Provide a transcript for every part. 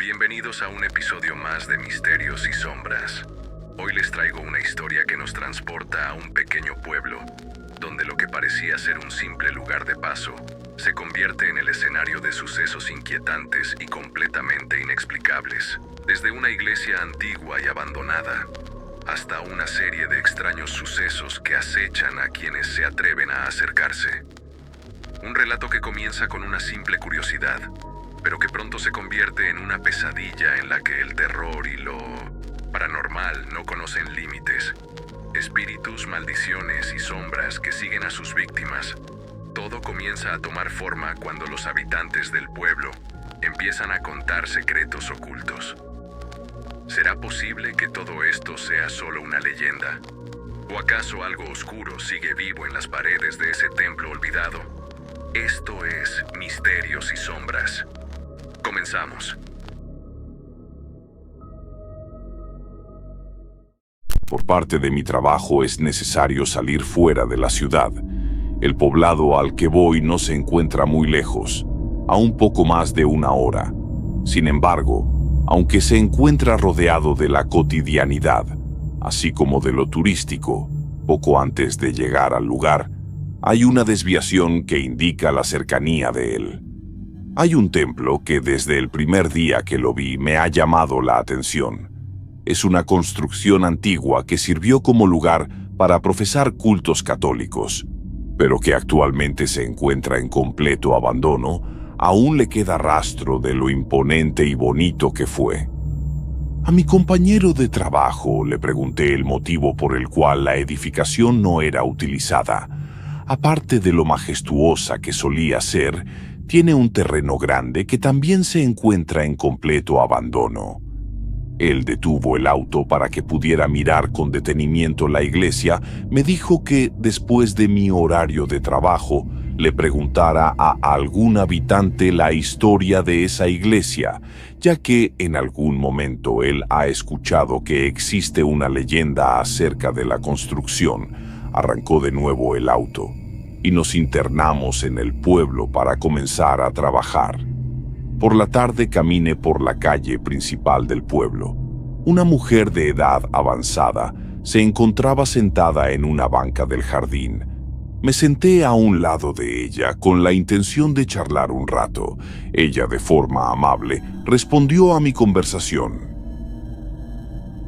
Bienvenidos a un episodio más de Misterios y Sombras. Hoy les traigo una historia que nos transporta a un pequeño pueblo, donde lo que parecía ser un simple lugar de paso, se convierte en el escenario de sucesos inquietantes y completamente inexplicables. Desde una iglesia antigua y abandonada, hasta una serie de extraños sucesos que acechan a quienes se atreven a acercarse. Un relato que comienza con una simple curiosidad, pero que pronto se convierte en una pesadilla en la que el terror y lo paranormal no conocen límites. Espíritus, maldiciones y sombras que siguen a sus víctimas. Todo comienza a tomar forma cuando los habitantes del pueblo empiezan a contar secretos ocultos. ¿Será posible que todo esto sea solo una leyenda? ¿O acaso algo oscuro sigue vivo en las paredes de ese templo olvidado? Esto es Misterios y Sombras. Comenzamos. Por parte de mi trabajo es necesario salir fuera de la ciudad. El poblado al que voy no se encuentra muy lejos, a un poco más de una hora. Sin embargo, aunque se encuentra rodeado de la cotidianidad, así como de lo turístico, poco antes de llegar al lugar, hay una desviación que indica la cercanía de él. Hay un templo que desde el primer día que lo vi me ha llamado la atención. Es una construcción antigua que sirvió como lugar para profesar cultos católicos, pero que actualmente se encuentra en completo abandono. Aún le queda rastro de lo imponente y bonito que fue. A mi compañero de trabajo le pregunté el motivo por el cual la edificación no era utilizada. Aparte de lo majestuosa que solía ser, tiene un terreno grande que también se encuentra en completo abandono. Él detuvo el auto para que pudiera mirar con detenimiento la iglesia. Me dijo que después de mi horario de trabajo le preguntara a algún habitante la historia de esa iglesia, ya que en algún momento él ha escuchado que existe una leyenda acerca de la construcción. Arrancó de nuevo el auto y nos internamos en el pueblo para comenzar a trabajar. Por la tarde caminé por la calle principal del pueblo. Una mujer de edad avanzada se encontraba sentada en una banca del jardín. Me senté a un lado de ella con la intención de charlar un rato. Ella, de forma amable, respondió a mi conversación.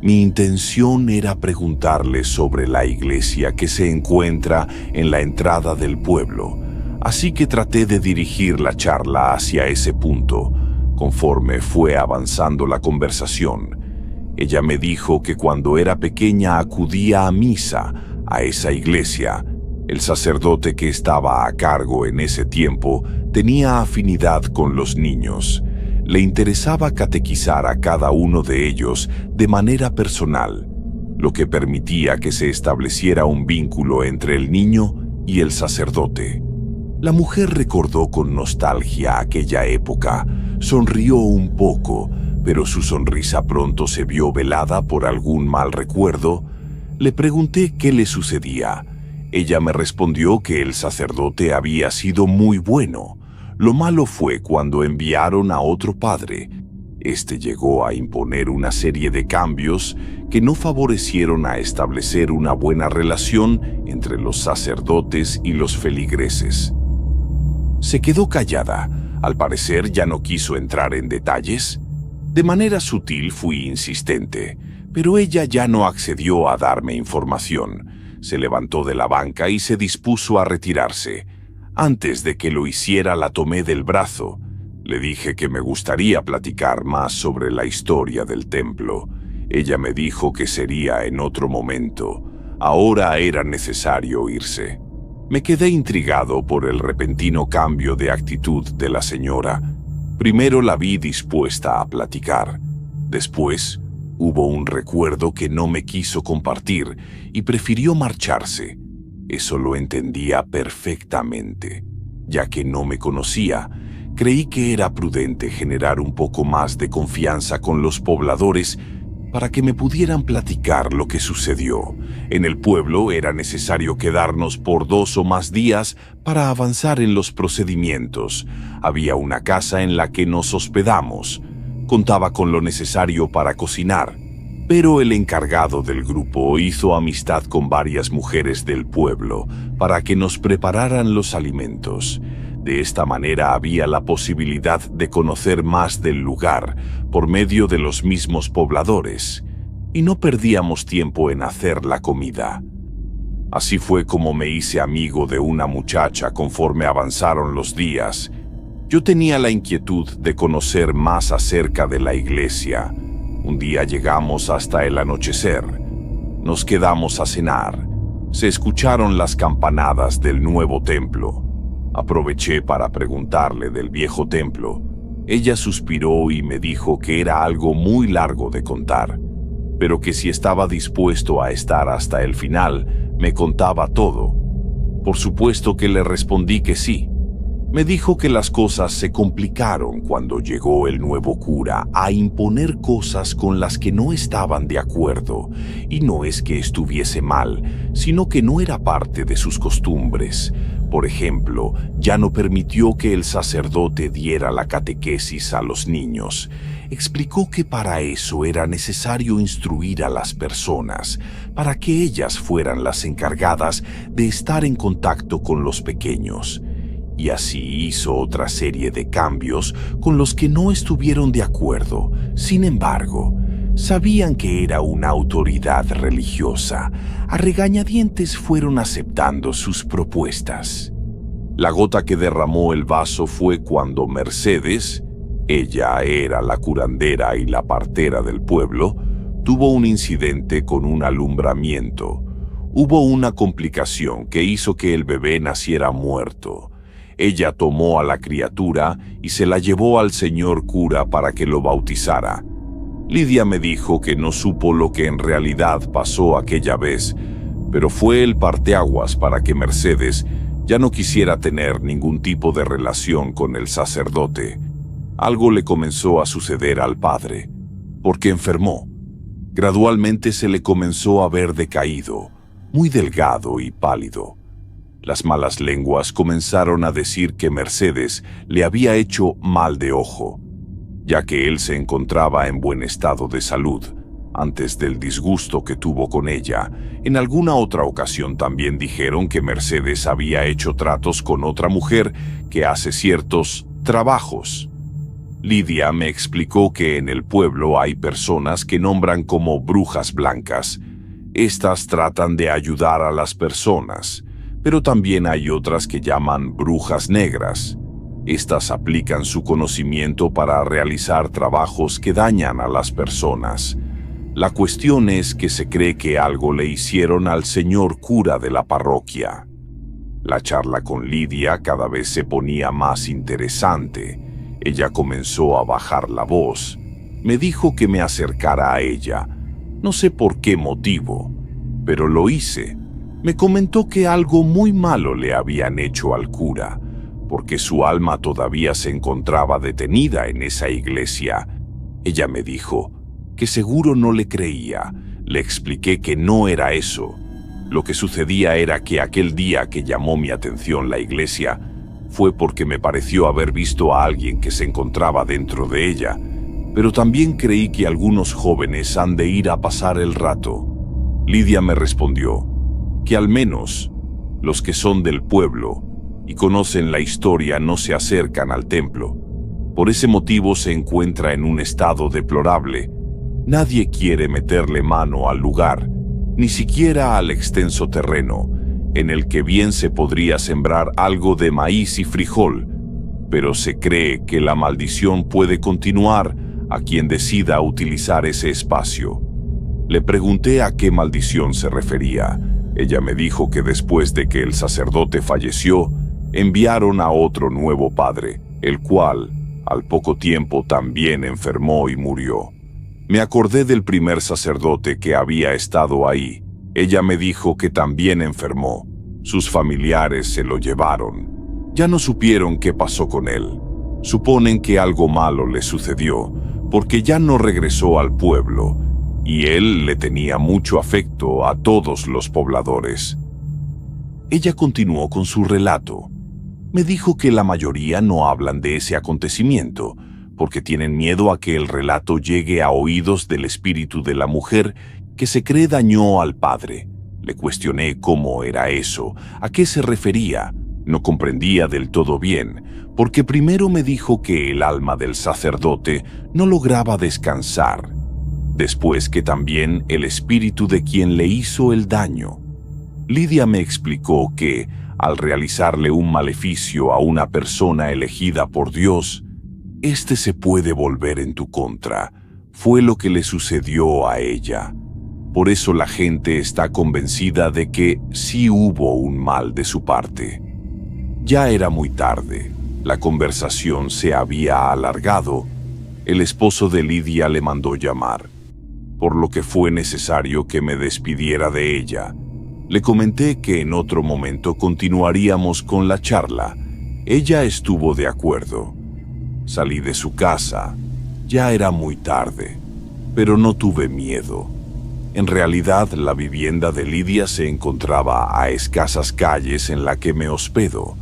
Mi intención era preguntarle sobre la iglesia que se encuentra en la entrada del pueblo, así que traté de dirigir la charla hacia ese punto. Conforme fue avanzando la conversación, ella me dijo que cuando era pequeña acudía a misa a esa iglesia. El sacerdote que estaba a cargo en ese tiempo tenía afinidad con los niños. Le interesaba catequizar a cada uno de ellos de manera personal, lo que permitía que se estableciera un vínculo entre el niño y el sacerdote. La mujer recordó con nostalgia aquella época, sonrió un poco, pero su sonrisa pronto se vio velada por algún mal recuerdo. Le pregunté qué le sucedía. Ella me respondió que el sacerdote había sido muy bueno. Lo malo fue cuando enviaron a otro padre. Este llegó a imponer una serie de cambios que no favorecieron a establecer una buena relación entre los sacerdotes y los feligreses. Se quedó callada. Al parecer ya no quiso entrar en detalles. De manera sutil fui insistente, pero ella ya no accedió a darme información. Se levantó de la banca y se dispuso a retirarse. Antes de que lo hiciera, la tomé del brazo. Le dije que me gustaría platicar más sobre la historia del templo. Ella me dijo que sería en otro momento. Ahora era necesario irse. Me quedé intrigado por el repentino cambio de actitud de la señora. Primero la vi dispuesta a platicar. Después, hubo un recuerdo que no me quiso compartir y prefirió marcharse. Eso lo entendía perfectamente. Ya que no me conocía, creí que era prudente generar un poco más de confianza con los pobladores para que me pudieran platicar lo que sucedió. En el pueblo era necesario quedarnos por 2 o más días para avanzar en los procedimientos. Había una casa en la que nos hospedamos. Contaba con lo necesario para cocinar, pero el encargado del grupo hizo amistad con varias mujeres del pueblo para que nos prepararan los alimentos. De esta manera había la posibilidad de conocer más del lugar por medio de los mismos pobladores, y no perdíamos tiempo en hacer la comida. Así fue como me hice amigo de una muchacha conforme avanzaron los días. Yo tenía la inquietud de conocer más acerca de la iglesia. Un día llegamos hasta el anochecer. Nos quedamos a cenar. Se escucharon las campanadas del nuevo templo. Aproveché para preguntarle del viejo templo. Ella suspiró y me dijo que era algo muy largo de contar, pero que si estaba dispuesto a estar hasta el final, me contaba todo. Por supuesto que le respondí que sí. Me dijo que las cosas se complicaron cuando llegó el nuevo cura a imponer cosas con las que no estaban de acuerdo, y no es que estuviese mal, sino que no era parte de sus costumbres. Por ejemplo, ya no permitió que el sacerdote diera la catequesis a los niños. Explicó que para eso era necesario instruir a las personas, para que ellas fueran las encargadas de estar en contacto con los pequeños. Y así hizo otra serie de cambios con los que no estuvieron de acuerdo. Sin embargo, sabían que era una autoridad religiosa. A regañadientes fueron aceptando sus propuestas. La gota que derramó el vaso fue cuando Mercedes, ella era la curandera y la partera del pueblo, tuvo un incidente con un alumbramiento. Hubo una complicación que hizo que el bebé naciera muerto. Ella tomó a la criatura y se la llevó al señor cura para que lo bautizara. Lidia me dijo que no supo lo que en realidad pasó aquella vez, pero fue el parteaguas para que Mercedes ya no quisiera tener ningún tipo de relación con el sacerdote. Algo le comenzó a suceder al padre, porque enfermó. Gradualmente se le comenzó a ver decaído, muy delgado y pálido. Las malas lenguas comenzaron a decir que Mercedes le había hecho mal de ojo, ya que él se encontraba en buen estado de salud antes del disgusto que tuvo con ella. En alguna otra ocasión también dijeron que Mercedes había hecho tratos con otra mujer que hace ciertos trabajos. Lidia me explicó que en el pueblo hay personas que nombran como brujas blancas. Estas tratan de ayudar a las personas, pero también hay otras que llaman brujas negras. Estas aplican su conocimiento para realizar trabajos que dañan a las personas. La cuestión es que se cree que algo le hicieron al señor cura de la parroquia. La charla con Lidia cada vez se ponía más interesante. Ella comenzó a bajar la voz. Me dijo que me acercara a ella. No sé por qué motivo, pero lo hice. Me comentó que algo muy malo le habían hecho al cura, porque su alma todavía se encontraba detenida en esa iglesia. Ella me dijo que seguro no le creía. Le expliqué que no era eso. Lo que sucedía era que aquel día que llamó mi atención la iglesia fue porque me pareció haber visto a alguien que se encontraba dentro de ella, pero también creí que algunos jóvenes han de ir a pasar el rato. Lidia me respondió que al menos los que son del pueblo y conocen la historia no se acercan al templo. Por ese motivo se encuentra en un estado deplorable. Nadie quiere meterle mano al lugar, ni siquiera al extenso terreno, en el que bien se podría sembrar algo de maíz y frijol, pero se cree que la maldición puede continuar a quien decida utilizar ese espacio. Le pregunté a qué maldición se refería. Ella me dijo que después de que el sacerdote falleció, enviaron a otro nuevo padre, el cual, al poco tiempo, también enfermó y murió. Me acordé del primer sacerdote que había estado ahí. Ella me dijo que también enfermó. Sus familiares se lo llevaron. Ya no supieron qué pasó con él. Suponen que algo malo le sucedió, porque ya no regresó al pueblo, y él le tenía mucho afecto a todos los pobladores. Ella continuó con su relato. Me dijo que la mayoría no hablan de ese acontecimiento, porque tienen miedo a que el relato llegue a oídos del espíritu de la mujer que se cree dañó al padre. Le cuestioné cómo era eso, a qué se refería. No comprendía del todo bien, porque primero me dijo que el alma del sacerdote no lograba descansar, después que también el espíritu de quien le hizo el daño. Lidia me explicó que, al realizarle un maleficio a una persona elegida por Dios, este se puede volver en tu contra. Fue lo que le sucedió a ella. Por eso la gente está convencida de que sí hubo un mal de su parte. Ya era muy tarde. La conversación se había alargado. El esposo de Lidia le mandó llamar, por lo que fue necesario que me despidiera de ella. Le comenté que en otro momento continuaríamos con la charla. Ella estuvo de acuerdo. Salí de su casa. Ya era muy tarde, pero no tuve miedo. En realidad, la vivienda de Lidia se encontraba a escasas calles en la que me hospedo.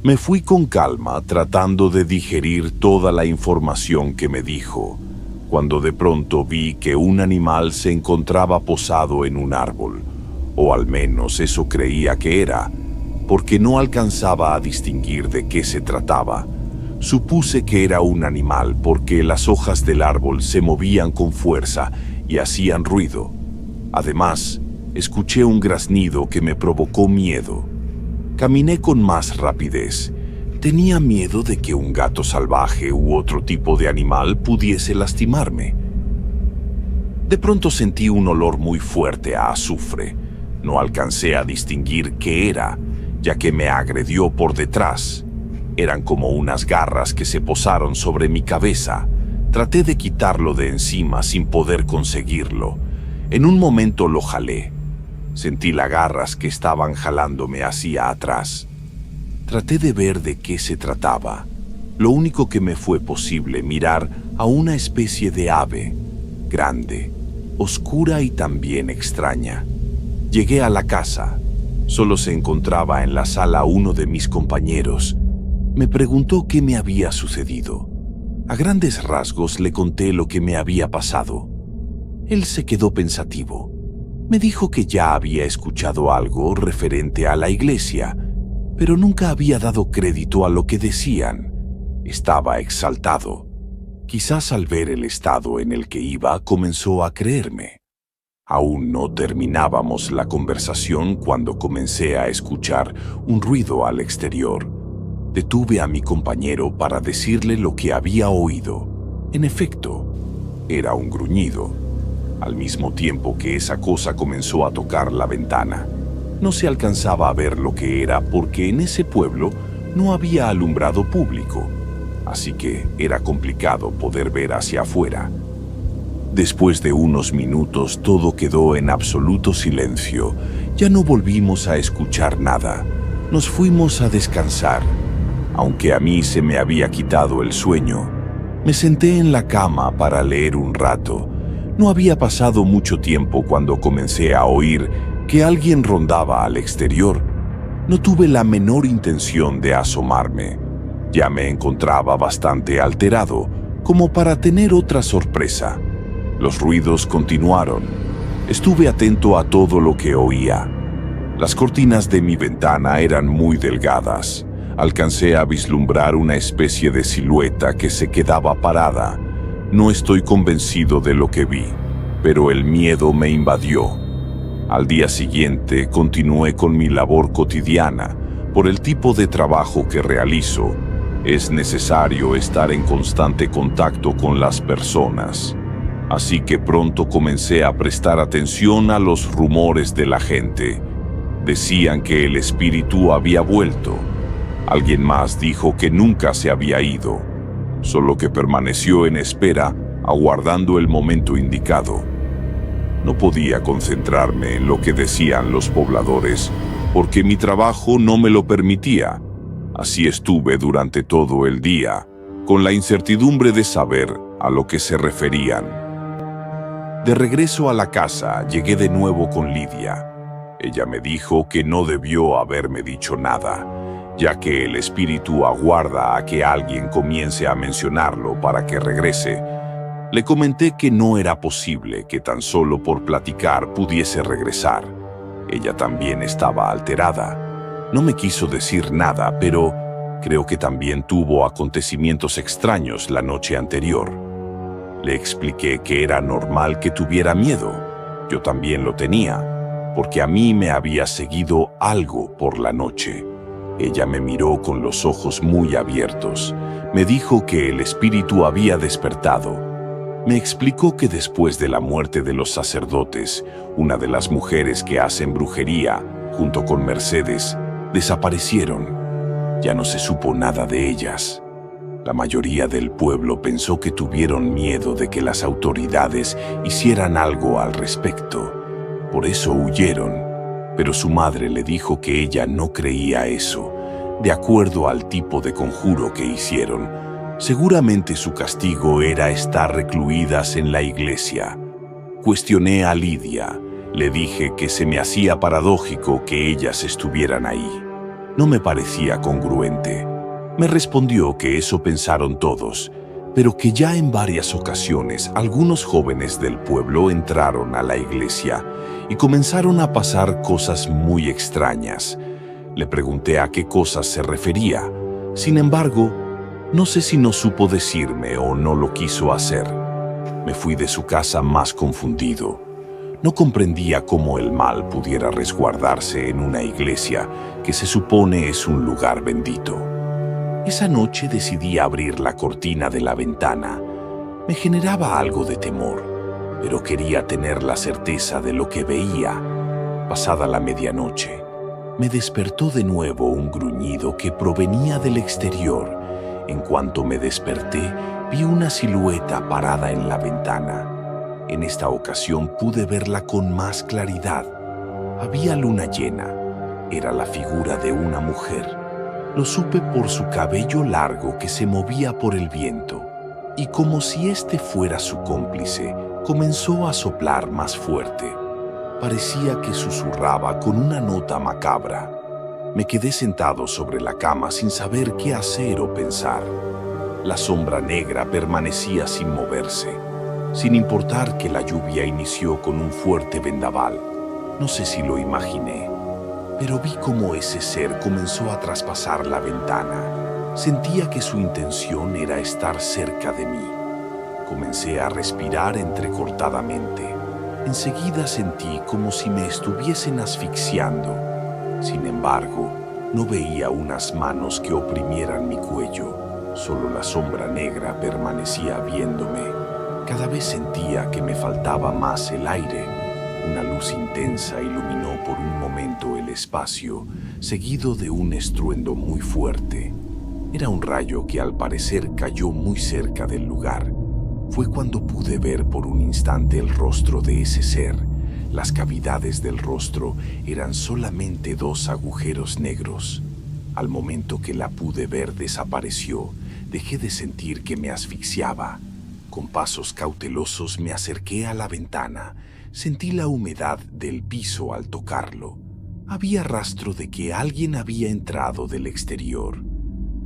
Me fui con calma, tratando de digerir toda la información que me dijo, cuando de pronto vi que un animal se encontraba posado en un árbol, o al menos eso creía que era, porque no alcanzaba a distinguir de qué se trataba. Supuse que era un animal porque las hojas del árbol se movían con fuerza y hacían ruido. Además, escuché un graznido que me provocó miedo. Caminé con más rapidez. Tenía miedo de que un gato salvaje u otro tipo de animal pudiese lastimarme. De pronto sentí un olor muy fuerte a azufre. No alcancé a distinguir qué era, ya que me agredió por detrás. Eran como unas garras que se posaron sobre mi cabeza. Traté de quitarlo de encima sin poder conseguirlo. En un momento lo jalé. Sentí las garras que estaban jalándome hacia atrás. Traté de ver de qué se trataba. Lo único que me fue posible mirar a una especie de ave, grande, oscura y también extraña. Llegué a la casa. Solo se encontraba en la sala uno de mis compañeros. Me preguntó qué me había sucedido. A grandes rasgos le conté lo que me había pasado. Él se quedó pensativo. Me dijo que ya había escuchado algo referente a la iglesia, pero nunca había dado crédito a lo que decían. Estaba exaltado. Quizás al ver el estado en el que iba, comenzó a creerme. Aún no terminábamos la conversación cuando comencé a escuchar un ruido al exterior. Detuve a mi compañero para decirle lo que había oído. En efecto, era un gruñido. Al mismo tiempo que esa cosa comenzó a tocar la ventana. No se alcanzaba a ver lo que era porque en ese pueblo no había alumbrado público, así que era complicado poder ver hacia afuera. Después de unos minutos todo quedó en absoluto silencio. Ya no volvimos a escuchar nada. Nos fuimos a descansar. Aunque a mí se me había quitado el sueño, me senté en la cama para leer un rato. No había pasado mucho tiempo cuando comencé a oír que alguien rondaba al exterior. No tuve la menor intención de asomarme. Ya me encontraba bastante alterado como para tener otra sorpresa. Los ruidos continuaron. Estuve atento a todo lo que oía. Las cortinas de mi ventana eran muy delgadas. Alcancé a vislumbrar una especie de silueta que se quedaba parada. No estoy convencido de lo que vi, pero el miedo me invadió. Al día siguiente continué con mi labor cotidiana. Por el tipo de trabajo que realizo, es necesario estar en constante contacto con las personas. Así que pronto comencé a prestar atención a los rumores de la gente. Decían que el espíritu había vuelto. Alguien más dijo que nunca se había ido, solo que permaneció en espera, aguardando el momento indicado. No podía concentrarme en lo que decían los pobladores, porque mi trabajo no me lo permitía. Así estuve durante todo el día, con la incertidumbre de saber a lo que se referían. De regreso a la casa, llegué de nuevo con Lidia. Ella me dijo que no debió haberme dicho nada. ya que el espíritu aguarda a que alguien comience a mencionarlo para que regrese. Le comenté que no era posible que tan solo por platicar pudiese regresar. Ella también estaba alterada. No me quiso decir nada, pero creo que también tuvo acontecimientos extraños la noche anterior. Le expliqué que era normal que tuviera miedo. Yo también lo tenía, porque a mí me había seguido algo por la noche. Ella me miró con los ojos muy abiertos. Me dijo que el espíritu había despertado. Me explicó que después de la muerte de los sacerdotes, una de las mujeres que hacen brujería, junto con Mercedes, desaparecieron. Ya no se supo nada de ellas. La mayoría del pueblo pensó que tuvieron miedo de que las autoridades hicieran algo al respecto. Por eso huyeron, pero su madre le dijo que ella no creía eso. De acuerdo al tipo de conjuro que hicieron, seguramente su castigo era estar recluidas en la iglesia. Cuestioné a Lidia. Le dije que se me hacía paradójico que ellas estuvieran ahí. No me parecía congruente. Me respondió que eso pensaron todos, pero que ya en varias ocasiones algunos jóvenes del pueblo entraron a la iglesia y comenzaron a pasar cosas muy extrañas. Le pregunté a qué cosas se refería. Sin embargo, no sé si no supo decirme o no lo quiso hacer. Me fui de su casa más confundido. No comprendía cómo el mal pudiera resguardarse en una iglesia que se supone es un lugar bendito. Esa noche decidí abrir la cortina de la ventana. Me generaba algo de temor, pero quería tener la certeza de lo que veía. Pasada la medianoche, me despertó de nuevo un gruñido que provenía del exterior. En cuanto me desperté, vi una silueta parada en la ventana. En esta ocasión pude verla con más claridad. Había luna llena. Era la figura de una mujer. Lo supe por su cabello largo que se movía por el viento. Y como si este fuera su cómplice, comenzó a soplar más fuerte. Parecía que susurraba con una nota macabra. Me quedé sentado sobre la cama sin saber qué hacer o pensar. La sombra negra permanecía sin moverse, sin importar que la lluvia inició con un fuerte vendaval. No sé si lo imaginé, pero vi cómo ese ser comenzó a traspasar la ventana. Sentía que su intención era estar cerca de mí. Comencé a respirar entrecortadamente. Enseguida sentí como si me estuviesen asfixiando. Sin embargo, no veía unas manos que oprimieran mi cuello. Solo la sombra negra permanecía viéndome. Cada vez sentía que me faltaba más el aire. Una luz intensa iluminó por un momento el espacio, seguido de un estruendo muy fuerte. Era un rayo que al parecer cayó muy cerca del lugar. Fue cuando pude ver por un instante el rostro de ese ser. Las cavidades del rostro eran solamente 2 agujeros negros. Al momento que la pude ver desapareció, dejé de sentir que me asfixiaba. Con pasos cautelosos me acerqué a la ventana. Sentí la humedad del piso al tocarlo. Había rastro de que alguien había entrado del exterior.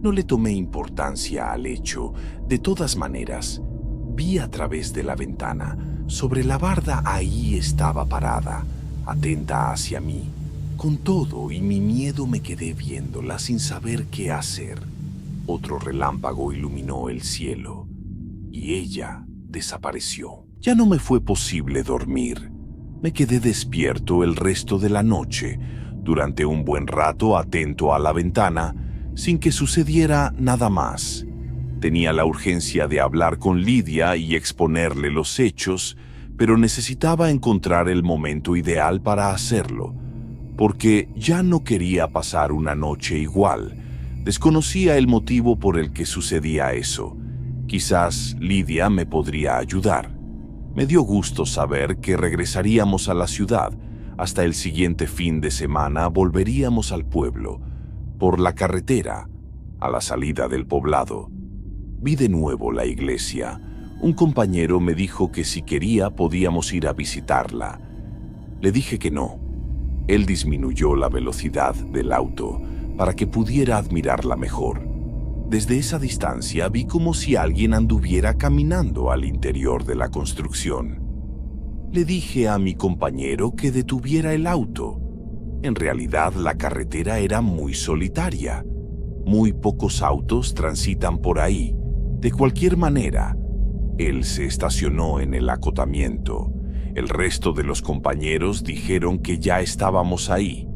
No le tomé importancia al hecho. De todas maneras, vi a través de la ventana. Sobre la barda ahí estaba parada, atenta hacia mí. Con todo y mi miedo me quedé viéndola sin saber qué hacer. Otro relámpago iluminó el cielo y ella desapareció. Ya no me fue posible dormir. Me quedé despierto el resto de la noche, durante un buen rato atento a la ventana, sin que sucediera nada más. Tenía la urgencia de hablar con Lidia y exponerle los hechos, pero necesitaba encontrar el momento ideal para hacerlo, porque ya no quería pasar una noche igual. Desconocía el motivo por el que sucedía eso. Quizás Lidia me podría ayudar. Me dio gusto saber que regresaríamos a la ciudad. Hasta el siguiente fin de semana volveríamos al pueblo. Por la carretera, a la salida del poblado, vi de nuevo la iglesia. Un compañero me dijo que si quería podíamos ir a visitarla. Le dije que no. Él disminuyó la velocidad del auto. para que pudiera admirarla mejor. Desde esa distancia vi como si alguien anduviera caminando al interior de la construcción. Le dije a mi compañero que detuviera el auto. En realidad, la carretera era muy solitaria. Muy pocos autos transitan por ahí. De cualquier manera, él se estacionó en el acotamiento. El resto de los compañeros dijeron que ya estábamos ahí,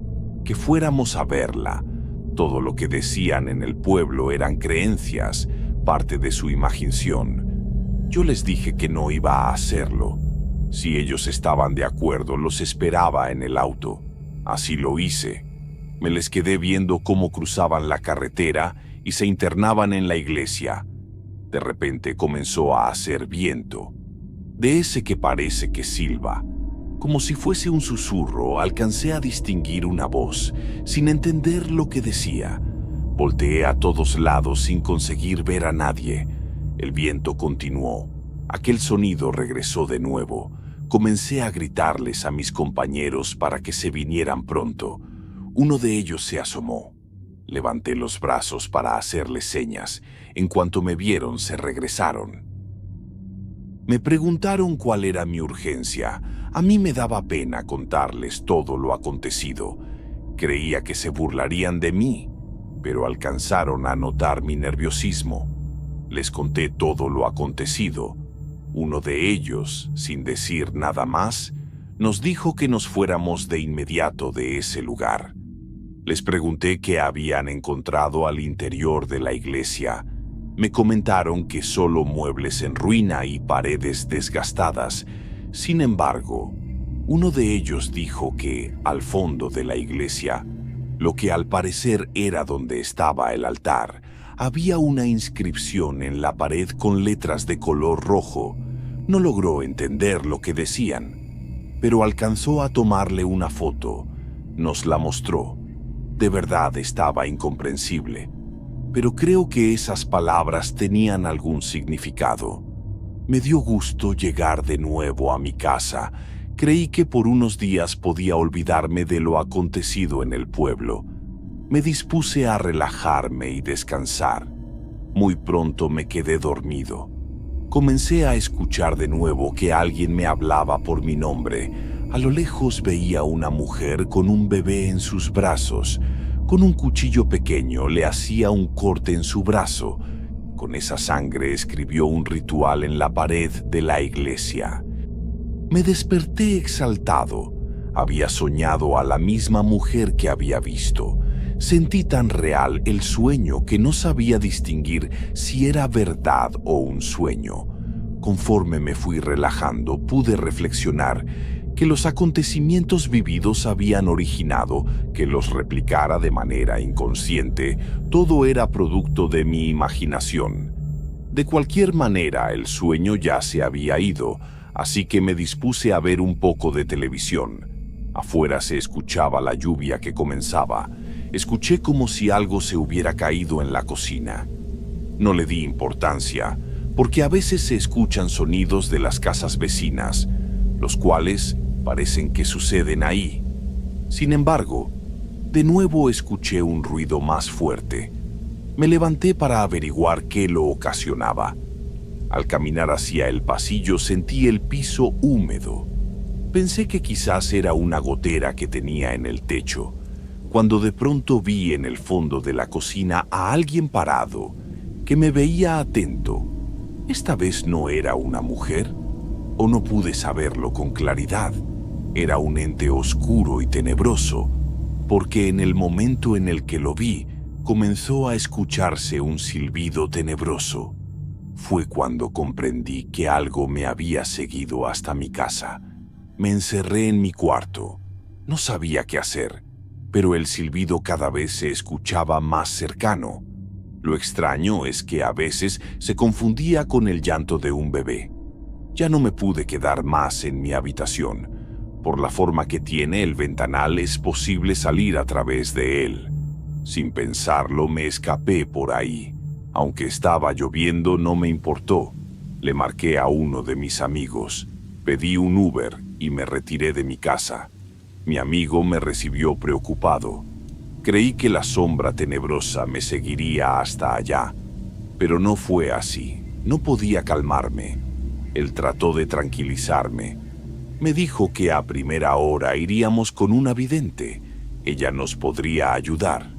que fuéramos a verla. Todo lo que decían en el pueblo eran creencias, parte de su imaginación. Yo les dije que no iba a hacerlo. Si ellos estaban de acuerdo, los esperaba en el auto. Así lo hice. Me les quedé viendo cómo cruzaban la carretera y se internaban en la iglesia. De repente comenzó a hacer viento, de ese que parece que silba. Como si fuese un susurro, alcancé a distinguir una voz, sin entender lo que decía. Volteé a todos lados sin conseguir ver a nadie. El viento continuó. Aquel sonido regresó de nuevo. Comencé a gritarles a mis compañeros para que se vinieran pronto. Uno de ellos se asomó. Levanté los brazos para hacerles señas. En cuanto me vieron, se regresaron. Me preguntaron cuál era mi urgencia. A mí me daba pena contarles todo lo acontecido. Creía que se burlarían de mí, pero alcanzaron a notar mi nerviosismo. Les conté todo lo acontecido. Uno de ellos, sin decir nada más, nos dijo que nos fuéramos de inmediato de ese lugar. Les pregunté qué habían encontrado al interior de la iglesia. Me comentaron que solo muebles en ruina y paredes desgastadas. Sin embargo, uno de ellos dijo que, al fondo de la iglesia, lo que al parecer era donde estaba el altar, había una inscripción en la pared con letras de color rojo. No logró entender lo que decían, pero alcanzó a tomarle una foto. Nos la mostró. De verdad estaba incomprensible, pero creo que esas palabras tenían algún significado. Me dio gusto llegar de nuevo a mi casa. Creí que por unos días podía olvidarme de lo acontecido en el pueblo. Me dispuse a relajarme y descansar. Muy pronto me quedé dormido. Comencé a escuchar de nuevo que alguien me hablaba por mi nombre. A lo lejos veía una mujer con un bebé en sus brazos. Con un cuchillo pequeño le hacía un corte en su brazo. Con esa sangre escribió un ritual en la pared de la iglesia. Me desperté exaltado. Había soñado a la misma mujer que había visto. Sentí tan real el sueño que no sabía distinguir si era verdad o un sueño. Conforme me fui relajando, pude reflexionar que los acontecimientos vividos habían originado que los replicara de manera inconsciente. Todo era producto de mi imaginación. De cualquier manera, el sueño ya se había ido, así que me dispuse a ver un poco de televisión. Afuera se escuchaba la lluvia que comenzaba. Escuché como si algo se hubiera caído en la cocina. No le di importancia, porque a veces se escuchan sonidos de las casas vecinas, los cuales parecen que suceden ahí. Sin embargo, de nuevo escuché un ruido más fuerte. Me levanté para averiguar qué lo ocasionaba. Al caminar hacia el pasillo sentí el piso húmedo. Pensé que quizás era una gotera que tenía en el techo, cuando de pronto vi en el fondo de la cocina a alguien parado, que me veía atento. ¿Esta vez no era una mujer? ¿O no pude saberlo con claridad? Era un ente oscuro y tenebroso, porque en el momento en el que lo vi, comenzó a escucharse un silbido tenebroso. Fue cuando comprendí que algo me había seguido hasta mi casa. Me encerré en mi cuarto. No sabía qué hacer, pero el silbido cada vez se escuchaba más cercano. Lo extraño es que a veces se confundía con el llanto de un bebé. Ya no me pude quedar más en mi habitación. Por la forma que tiene el ventanal es posible salir a través de él. Sin pensarlo me escapé por ahí. Aunque estaba lloviendo no me importó. Le marqué a uno de mis amigos. Pedí un Uber y me retiré de mi casa. Mi amigo me recibió preocupado. Creí que la sombra tenebrosa me seguiría hasta allá, pero no fue así. No podía calmarme. Él trató de tranquilizarme. Me dijo que a primera hora iríamos con una vidente. Ella nos podría ayudar.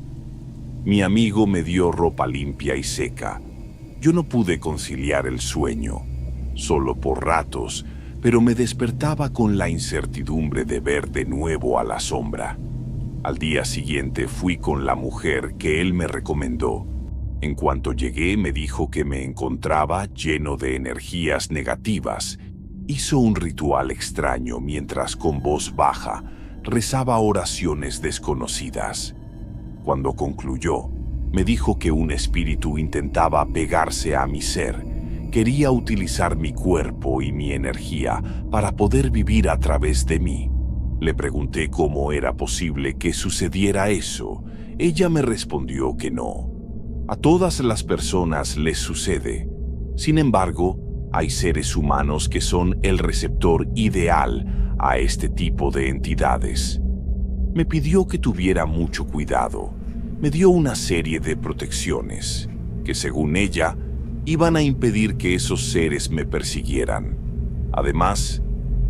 Mi amigo me dio ropa limpia y seca. Yo no pude conciliar el sueño, solo por ratos, pero me despertaba con la incertidumbre de ver de nuevo a la sombra. Al día siguiente fui con la mujer que él me recomendó. En cuanto llegué, me dijo que me encontraba lleno de energías negativas. Hizo un ritual extraño mientras con voz baja rezaba oraciones desconocidas. Cuando concluyó, me dijo que un espíritu intentaba pegarse a mi ser. Quería utilizar mi cuerpo y mi energía para poder vivir a través de mí. Le pregunté cómo era posible que sucediera eso. Ella me respondió que no. A todas las personas les sucede. Sin embargo, hay seres humanos que son el receptor ideal a este tipo de entidades. Me pidió que tuviera mucho cuidado. Me dio una serie de protecciones que, según ella, iban a impedir que esos seres me persiguieran. Además,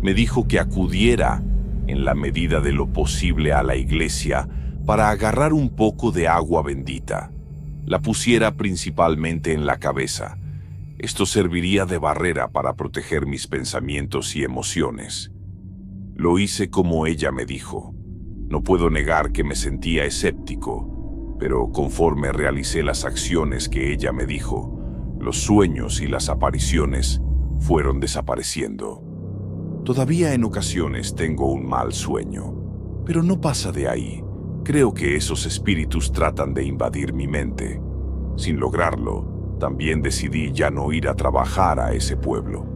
me dijo que acudiera, en la medida de lo posible, a la iglesia para agarrar un poco de agua bendita. La pusiera principalmente en la cabeza. Esto serviría de barrera para proteger mis pensamientos y emociones. Lo hice como ella me dijo. No puedo negar que me sentía escéptico, pero conforme realicé las acciones que ella me dijo, los sueños y las apariciones fueron desapareciendo. Todavía en ocasiones tengo un mal sueño, pero no pasa de ahí. Creo que esos espíritus tratan de invadir mi mente. Sin lograrlo, también decidí ya no ir a trabajar a ese pueblo.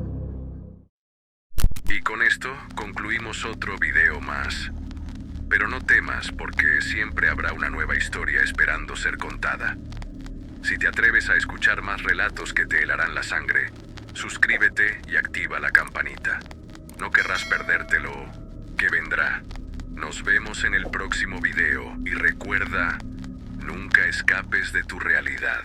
Y con esto concluimos otro video más. Pero no temas, porque siempre habrá una nueva historia esperando ser contada. Si te atreves a escuchar más relatos que te helarán la sangre, suscríbete y activa la campanita. No querrás perdértelo, que vendrá. Nos vemos en el próximo video y recuerda, nunca escapes de tu realidad.